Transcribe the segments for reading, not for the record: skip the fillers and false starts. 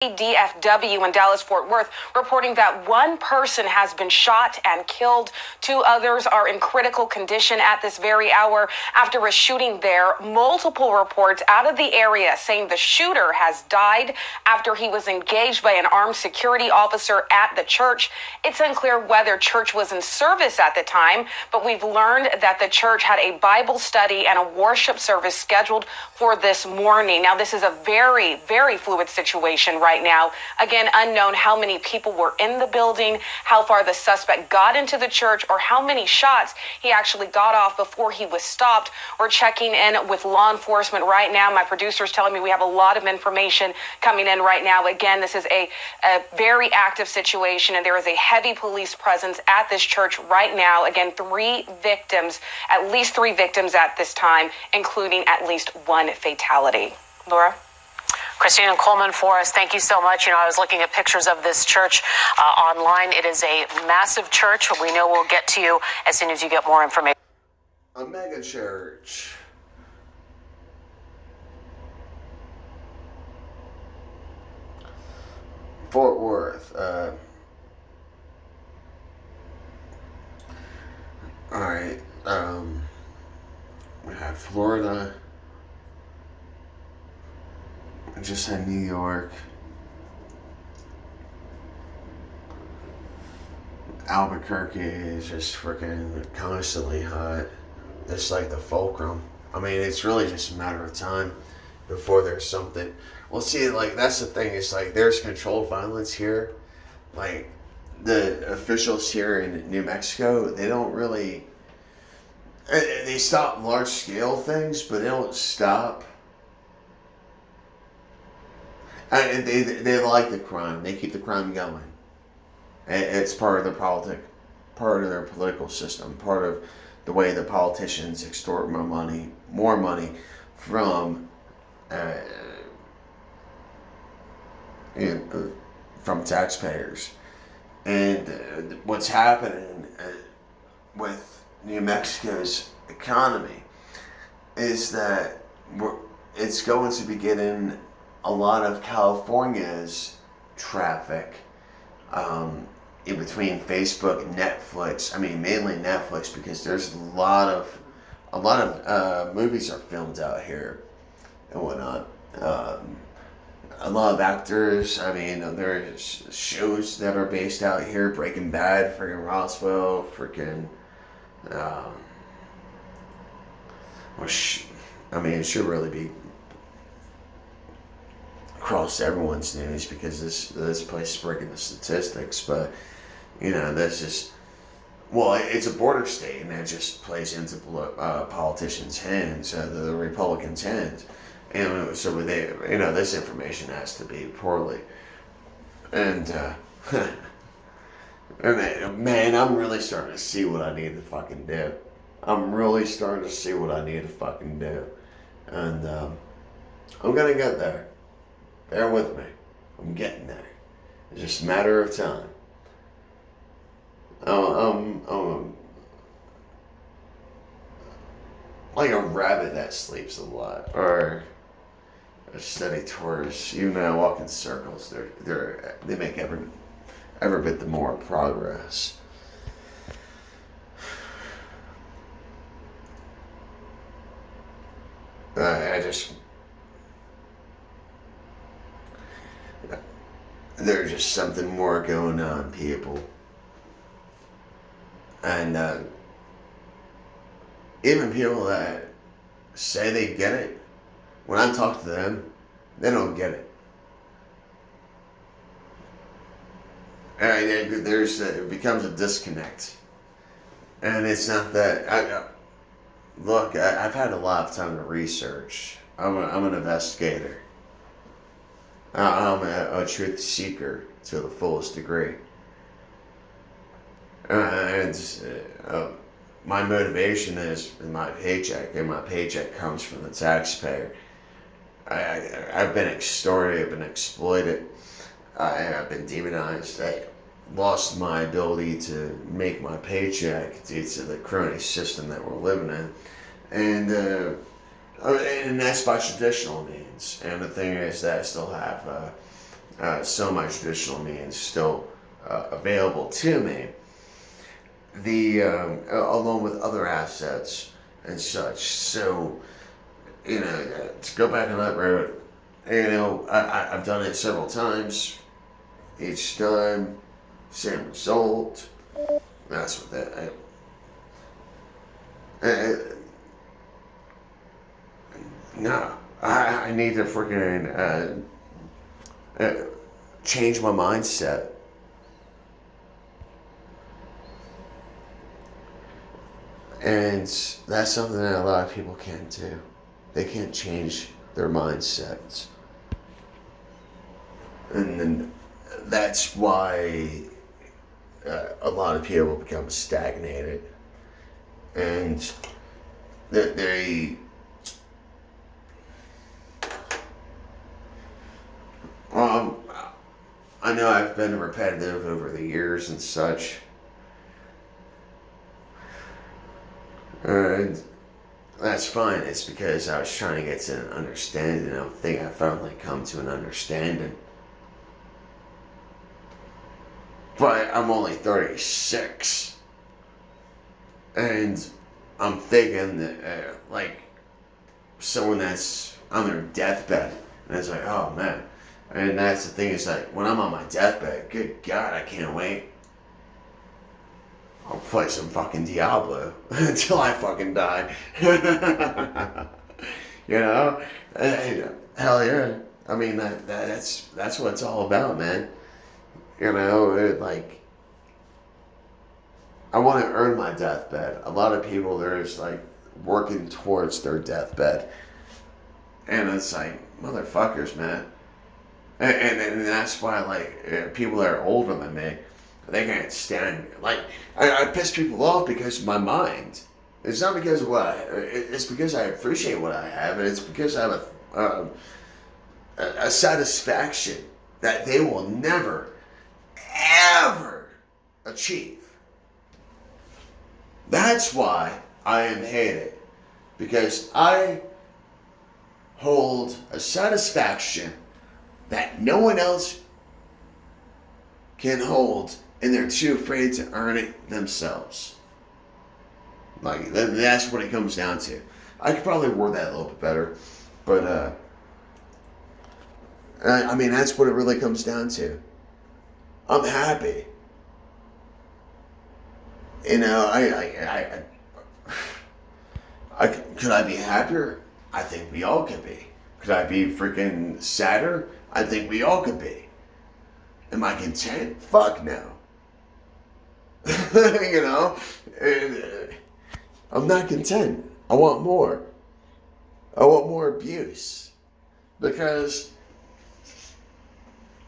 DFW in Dallas-Fort Worth reporting that one person has been shot and killed. 2 others are in critical condition at this very hour after a shooting there. Multiple reports out of the area saying the shooter has died after he was engaged by an armed security officer at the church. It's unclear whether church was in service at the time, but we've learned that the church had a Bible study and a worship service scheduled for this morning. Now, this is a very, very fluid situation right now. Again, unknown how many people were in the building, how far the suspect got into the church, or how many shots he actually got off before he was stopped. We're checking in with law enforcement right now. My producer's telling me we have a lot of information coming in right now. Again, this is a very active situation, and there is a heavy police presence at this church right now. Again, 3 victims, at least 3 victims at this time, including at least 1 fatality. Laura? Christina Coleman for us. Thank you so much. I was looking at pictures of this church online. It is a massive church. We know we'll get to you as soon as you get more information. A mega church. Fort Worth. All right. We have Florida. I just had New York. Albuquerque is just freaking constantly hot. It's like the fulcrum. I mean, it's really just a matter of time before there's something. Well, see, like, that's the thing. It's like there's controlled violence here. Like, the officials here in New Mexico, they don't really... They stop large-scale things, but they don't stop... And they like the crime. They keep the crime going. It's part of their part of their political system, part of the way the politicians extort more money from from taxpayers. And what's happening with New Mexico's economy is that it's going to be getting a lot of California's traffic in between Facebook and Netflix. I mean, mainly Netflix, because there's a lot of movies are filmed out here and whatnot. A lot of actors. I mean, there's shows that are based out here. Breaking Bad, freaking Roswell, freaking. I mean, it should really be across everyone's news, because this place is breaking the statistics. But that's just, well, it's a border state, and that just plays into politicians' hands, the Republicans' hands, and so this information has to be poorly, and man, I'm really starting to see what I need to fucking do. And I'm gonna get there. Bear with me. I'm getting there. It's just a matter of time. I'm like a rabbit that sleeps a lot, or a steady tourist. Even though I walk in circles, they make every bit the more progress. There's just something more going on, people. And even people that say they get it, when I talk to them, they don't get it. It becomes a disconnect. And it's not that... I've had a lot of time to research. I'm an investigator. I'm a truth seeker to the fullest degree. My motivation is my paycheck, and my paycheck comes from the taxpayer. I've been extorted, I've been exploited, I've been demonized. I lost my ability to make my paycheck due to the crony system that we're living in. And that's by traditional means. And the thing is that I still have so my traditional means still available to me. Along with other assets and such. So, to go back on that road, I've done it several times. Each time, same result. That's what that. No, I need to freaking change my mindset. And that's something that a lot of people can't do. They can't change their mindsets. And then that's why a lot of people become stagnated. And they I know I've been repetitive over the years and such. And that's fine. It's because I was trying to get to an understanding. I think I finally come to an understanding. But I'm only 36. And I'm thinking that, like, someone that's on their deathbed. And it's like, oh man. And that's the thing, is like, when I'm on my deathbed, good God, I can't wait. I'll play some fucking Diablo until I fucking die. Hell yeah. I mean, that's what it's all about, man. I want to earn my deathbed. A lot of people, they're just like working towards their deathbed. And it's like, motherfuckers, man. And that's why, like, people that are older than me, they can't stand me. Like, I piss people off because of my mind. It's not because of it's because I appreciate what I have, and it's because I have a satisfaction that they will never, ever achieve. That's why I am hated. Because I hold a satisfaction that no one else can hold, and they're too afraid to earn it themselves. Like, that's what it comes down to. I could probably word that a little bit better, but I mean, that's what it really comes down to. I'm happy. Could I be happier? I think we all could be. Could I be freaking sadder? I think we all could be. Am I content? Fuck no. I'm not content. I want more. I want more abuse. Because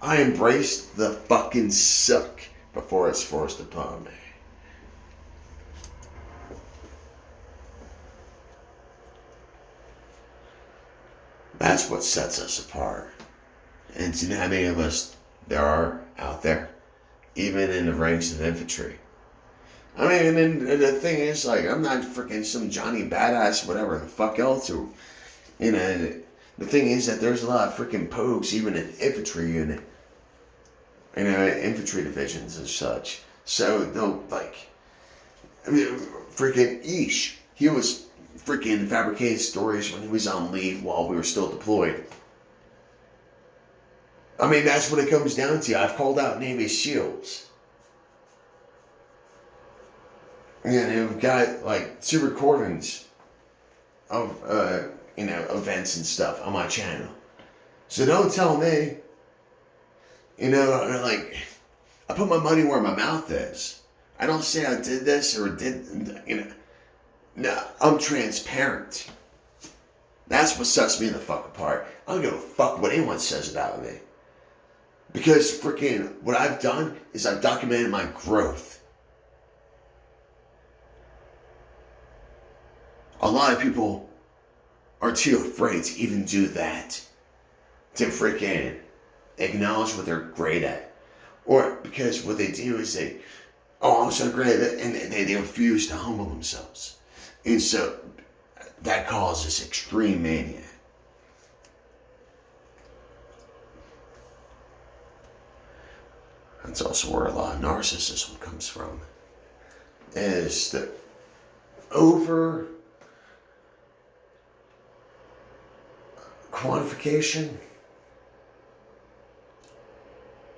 I embraced the fucking suck before it's forced upon me. That's what sets us apart. And do you know how many of us there are out there? Even in the ranks of infantry. I mean, and the thing is, like, I'm not freaking some Johnny Badass, whatever the fuck else. The thing is that there's a lot of freaking pokes, even in infantry unit. Infantry divisions and such. So, freaking Ish, he was freaking fabricating stories when he was on leave while we were still deployed. I mean, that's what it comes down to. I've called out Navy SEALs. And we've got, like, 2 recordings of, events and stuff on my channel. So don't tell me, I put my money where my mouth is. I don't say I did this or no, I'm transparent. That's what sets me the fuck apart. I don't give a fuck what anyone says about me. Because freaking what I've done is I've documented my growth. A lot of people are too afraid to even do that. To freaking acknowledge what they're great at. Or because what they do is I'm so great at it, and they refuse to humble themselves. And so that causes extreme mania. That's also where a lot of narcissism comes from. Is the over quantification,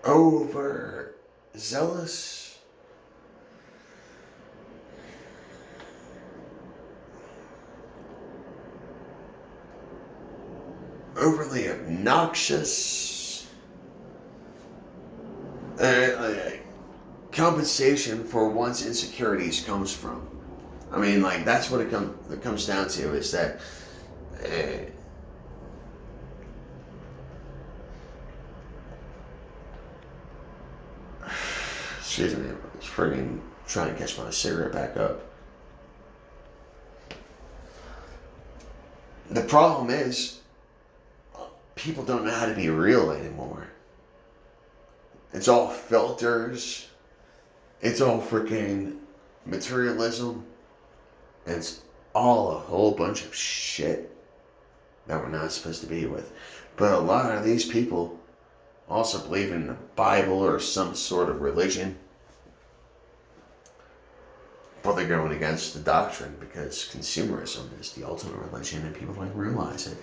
over zealous, overly obnoxious, compensation for one's insecurities comes from. I mean, like, that's what it comes down to, is that excuse me, I was friggin' trying to catch my cigarette back up. The problem is, people don't know how to be real anymore. It's all filters. It's all freaking materialism. And it's all a whole bunch of shit that we're not supposed to be with. But a lot of these people also believe in the Bible or some sort of religion. But they're going against the doctrine because consumerism is the ultimate religion and people don't realize it.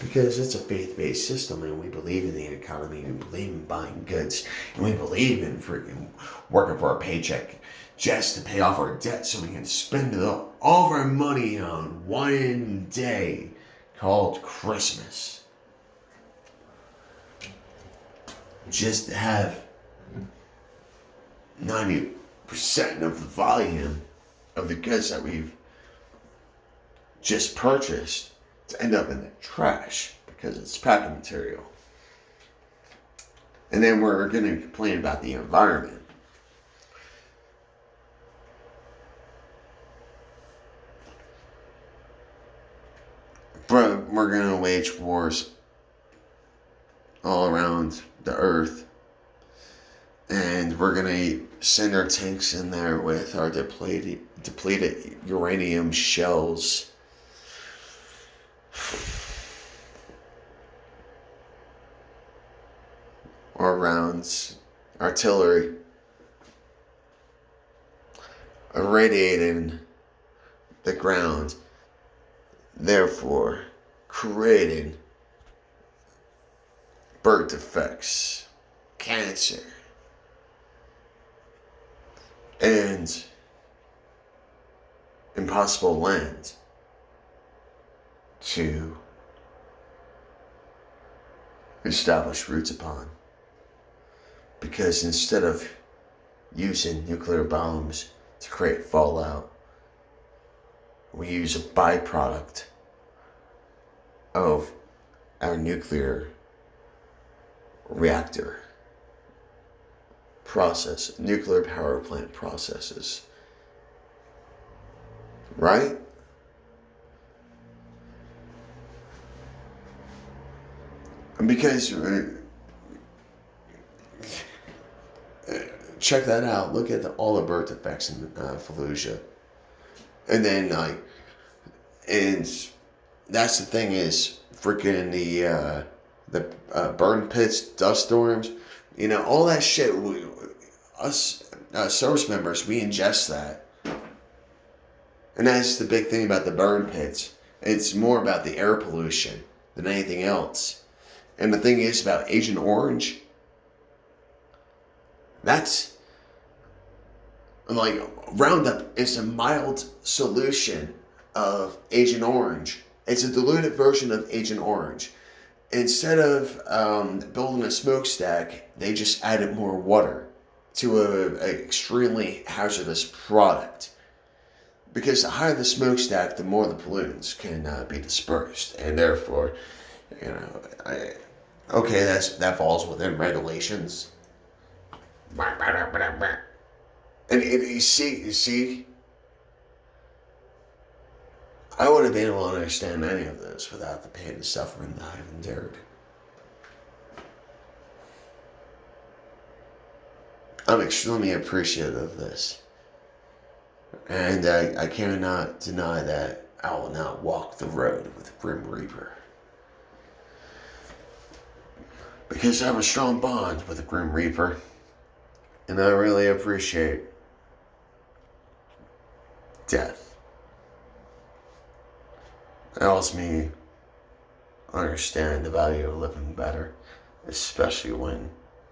Because it's a faith-based system and we believe in the economy, we believe in buying goods, and we believe in freaking working for a paycheck just to pay off our debt so we can spend all of our money on one day called Christmas. Just to have 90% of the volume of the goods that we've just purchased to end up in the trash because it's packing material. And then we're going to complain about the environment. But we're going to wage wars all around the earth. And we're going to send our tanks in there with our depleted uranium shells. Or rounds, artillery, irradiating the ground, therefore creating birth defects, cancer, and impossible land to establish roots upon. Because instead of using nuclear bombs to create fallout, we use a byproduct of our nuclear reactor process, nuclear power plant processes. Right? And because check that out. Look at all the birth defects in Fallujah. And then, and that's the thing is, freaking the burn pits, dust storms, all that shit, us service members, we ingest that. And that's the big thing about the burn pits. It's more about the air pollution than anything else. And the thing is about Agent Orange, that's like Roundup is a mild solution of Agent Orange. It's a diluted version of Agent Orange. Instead of building a smokestack, they just added more water to an extremely hazardous product. Because the higher the smokestack, the more the pollutants can be dispersed, and therefore, okay, that falls within regulations. And you see, I wouldn't have been able to understand any of this without the pain and suffering that I've endured. I'm extremely appreciative of this. And I cannot deny that I will not walk the road with Grim Reaper. Because I have a strong bond with the Grim Reaper. And I really appreciate death. It helps me understand the value of living better, especially when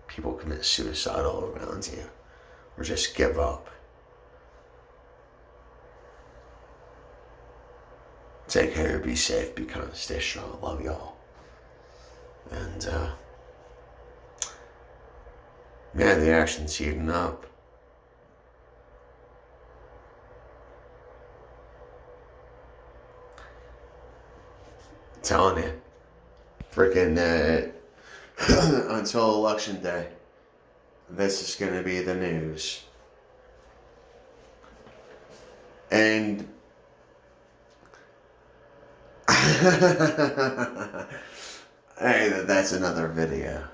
people commit suicide all around you or just give up. Take care, be safe, be kind, stay strong. Love y'all. And, man, the action's heating up. I'm telling you, freaking, until election day, this is going to be the news. And hey, that's another video.